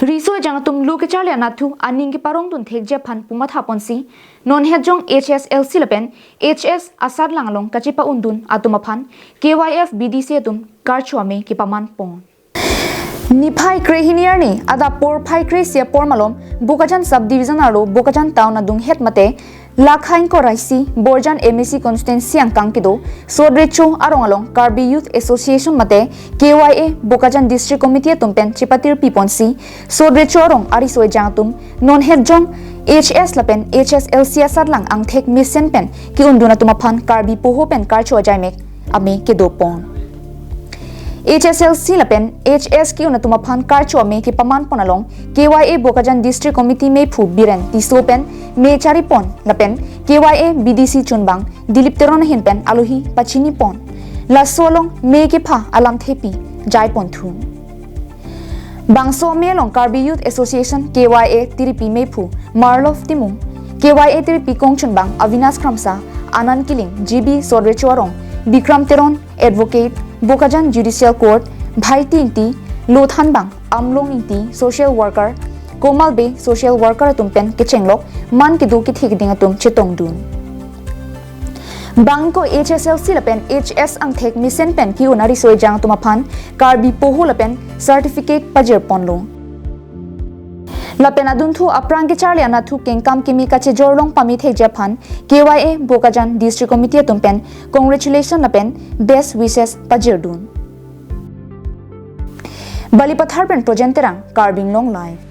Riso jangatum lu ke charle anathu aning ki parong tun thek je phan puma tha ponsi non hejong H.S.L.C lapen H.S. asad langalong kachipa undun atuma phan KYF BDC tum karcho amei kepaman pon Niphai krehiniar ni ada por phai kre sia por malom Bokajan subdivision aro Bokajan town adung het mate lakhain ko raisi borjan MEC constituency angkang kido sodrecho arong along Karbi Youth Association mate KYA Bokajan District Committee tumpen chipatir piponsi sodrecho arong arisoi jangtum non het jong HS lapen H.S.L.C asarlang ang thek mission pen ki unduna tumaphan Karbi poho pen karcho ajaimek amei kedo pon H.S.L.C lapen H.S. ki unatumaphan karcho amei kepaman ponalong KYA Bokajan District Committee me phu biren tisopen me chari pon lapen KYA BDC chunbang dilip teron hinpen aluhi pachini pon la solong me ke pha alam thepi jai pon thu bangso me long Karbi Youth Association KYA tiripi me phu marlof timung KYA tiripi kong chunbang Avinash Kramsa Anand Kiling GB Sodrechorong Bikram Teron Advocate Bokajan Judicial Court Bhai Tingti Lothan Bang Amlong Inti Social Worker Komal Be Social Worker tumpen kechenglok man kidu ki thikding atum chetong dun Bangko H.S.L.C lapen HS ang thek mission pen ki unari soi jang tumaphan Karbi pohu lapen certificate pajer ponlo lapen adun thu aprang ke charli anathu kengkam kimi kache jorlong pami thek japhan KYA Bokajan District Committee tumpen congratulations lapen best wishes pajer dun Balipathar pen projenterang Karbing long life